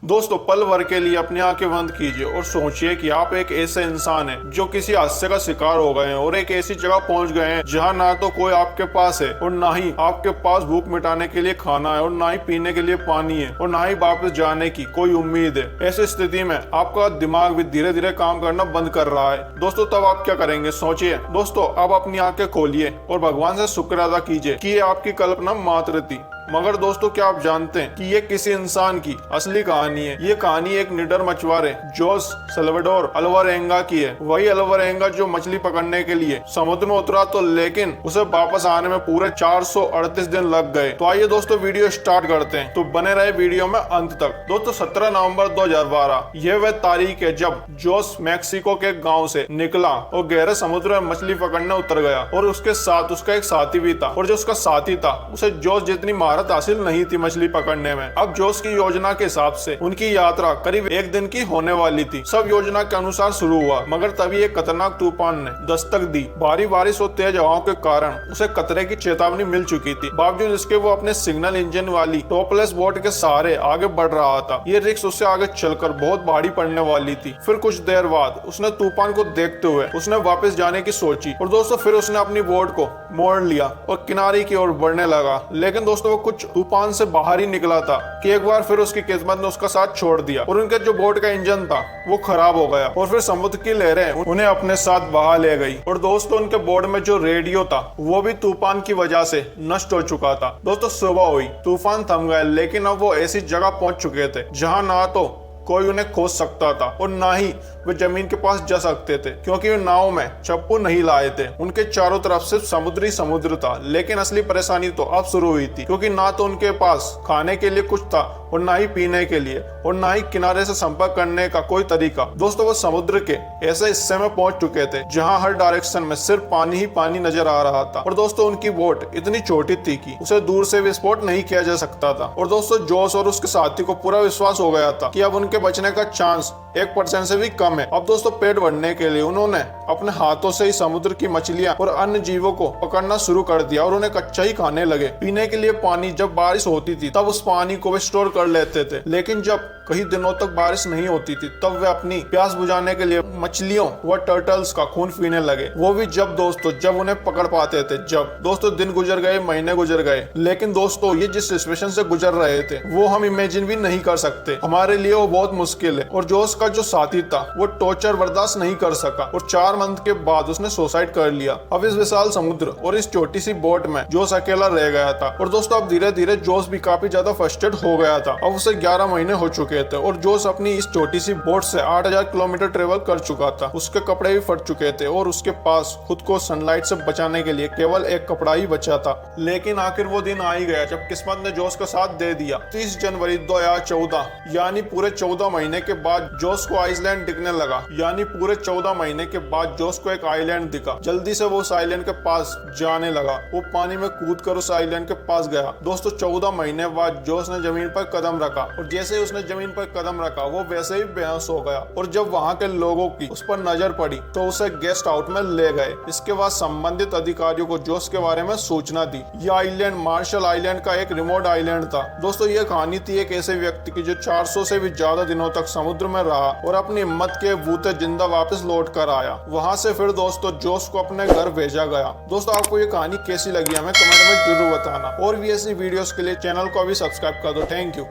दोस्तों पल भर के लिए अपनी आंखें बंद कीजिए और सोचिए कि आप एक ऐसे इंसान हैं जो किसी हादसे का शिकार हो गए हैं और एक ऐसी जगह पहुंच गए हैं जहां ना तो कोई आपके पास है और ना ही आपके पास भूख मिटाने के लिए खाना है और ना ही पीने के लिए पानी है और ना ही वापस जाने की कोई उम्मीद है। ऐसी स्थिति में आपका दिमाग भी धीरे धीरे काम करना बंद कर रहा है। दोस्तों तब आप क्या करेंगे, सोचिए। दोस्तों आप अपनी आंखें खोलिए और भगवान से शुक्र अदा कीजिए कि ये आपकी कल्पना मात्र थी। मगर दोस्तों क्या आप जानते हैं कि ये किसी इंसान की असली कहानी है। ये कहानी एक निडर मछुआरे जोस सल्वाडोर अल्वारेंगा की है। वही अल्वारेंगा जो मछली पकड़ने के लिए समुद्र में उतरा तो लेकिन उसे वापस आने में पूरे 438 दिन लग गए। तो आइए दोस्तों वीडियो स्टार्ट करते हैं, तो बने रहे वीडियो में अंत तक। दोस्तों 17 नवंबर 2012 यह वह तारीख है जब जोस मैक्सिको के गाँव से निकला और गहरे समुद्र में मछली पकड़ने उतर गया और उसके साथ उसका एक साथी भी था। और जो उसका साथी था उसे जोस जितनी महारत हासिल नहीं थी मछली पकड़ने में। अब जोस की योजना के हिसाब से उनकी यात्रा करीब एक दिन की होने वाली थी। सब योजना के अनुसार शुरू हुआ, मगर तभी एक खतरनाक तूफान ने दस्तक दी। भारी बारिश और तेज हवाओं के कारण उसे खतरे की चेतावनी मिल चुकी थी। बावजूद इसके वो अपने सिग्नल इंजन वाली टॉपलेस बोट के सहारे आगे बढ़ रहा था। ये रिस्क उससे आगे चलकर बहुत भारी पड़ने वाली थी। फिर कुछ देर बाद उसने तूफान को देखते हुए उसने वापस जाने की सोची और दोस्तों फिर उसने अपनी बोट को मोड़ लिया और किनारे की ओर बढ़ने लगा। लेकिन दोस्तों वो कुछ तूफान से बाहर ही निकला था कि एक बार फिर उसकी किस्मत ने उसका साथ छोड़ दिया और उनके जो बोट का इंजन था वो खराब हो गया और फिर समुद्र की लहरें उन्हें अपने साथ बहा ले गई। और दोस्तों उनके बोट में जो रेडियो था वो भी तूफान की वजह से नष्ट हो चुका था। दोस्तों सुबह हुई, तूफान थम गया, लेकिन अब वो ऐसी जगह पहुंच चुके थे जहां ना तो कोई उन्हें खोज सकता था और ना ही वे जमीन के पास जा सकते थे, क्योंकि वे नाव में चप्पू नहीं लाए थे। उनके चारों तरफ सिर्फ समुद्र था। लेकिन असली परेशानी तो अब शुरू हुई थी, क्योंकि ना तो उनके पास खाने के लिए कुछ था और ना ही पीने के लिए और ना ही किनारे से संपर्क करने का कोई तरीका। दोस्तों वो समुद्र के ऐसे हिस्से में पहुंच चुके थे जहां हर डायरेक्शन में सिर्फ पानी ही पानी नजर आ रहा था। और दोस्तों उनकी बोट इतनी छोटी थी कि उसे दूर से विस्फोट नहीं किया जा सकता था। और दोस्तों जोस और उसके साथी को पूरा विश्वास हो गया था कि अब उनके बचने का चांस 1% से भी कम है। अब दोस्तों पेट भरने के लिए उन्होंने अपने हाथों से ही समुद्र की मछलियां और अन्य जीवों को पकड़ना शुरू कर दिया और उन्हें कच्चा ही खाने लगे। पीने के लिए पानी जब बारिश होती थी तब उस पानी को वे स्टोर कर लेते थे, लेकिन जब कई दिनों तक बारिश नहीं होती थी तब वे अपनी प्यास बुझाने के लिए मछलियों व टर्टल्स का खून पीने लगे। वो भी जब उन्हें पकड़ पाते थे। जब दोस्तों दिन गुजर गए, महीने गुजर गए, लेकिन दोस्तों ये जिस सिचुएशन से गुजर रहे थे वो हम इमेजिन भी नहीं कर सकते। हमारे लिए वो बहुत मुश्किल है। और जोस का जो साथी था वो टॉर्चर बर्दाश्त नहीं कर सका और 4 मंथ के बाद उसने सुसाइड कर लिया। अब इस विशाल समुद्र और इस छोटी सी बोट में जोस अकेला रह गया था। और दोस्तों अब धीरे धीरे जोस भी काफी ज्यादा फ्रस्ट्रेट हो गया था। अब उसे 11 महीने हो चुके थे और जोस अपनी इस छोटी सी बोट से 8000 किलोमीटर ट्रेवल कर चुका था। उसके कपड़े भी फट चुके थे और उसके पास खुद को सनलाइट से बचाने के लिए केवल एक कपड़ा ही बचा था। लेकिन आखिर वो दिन आ ही गया जब किस्मत ने जोस का साथ दे दिया। 30 जनवरी 2014 यानी पूरे 14 महीने के बाद जोस को आइसलैंड दिखने लगा। यानी पूरे 14 महीने के बाद जोस को एक आइलैंड दिखा। जल्दी से वो उस आइलैंड के पास जाने लगा। वो पानी में कूद कर उस आइलैंड के पास गया। दोस्तों 14 महीने बाद जोस ने जमीन पर कदम रखा और जैसे ही उसने जमीन पर कदम रखा वो वैसे ही बेहोश हो गया। और जब वहाँ के लोगों की उस पर नजर पड़ी तो उसे गेस्ट हाउस में ले गए। इसके बाद संबंधित अधिकारियों को जोस के बारे में सूचना दी। यह आइलैंड मार्शल आइलैंड का एक रिमोट आइलैंड था। दोस्तों ये कहानी थी एक ऐसे व्यक्ति की जो 400 से भी ज्यादा दिनों तक समुद्र में रहा और अपनी हिम्मत के बूते जिंदा वापस लौट कर आया। वहाँ से फिर दोस्तों जोस को अपने घर भेजा गया। दोस्तों आपको ये कहानी कैसी लगी हमें कमेंट में जरूर बताना और भी ऐसी वीडियोस के लिए चैनल को अभी सब्सक्राइब कर दो। Thank you.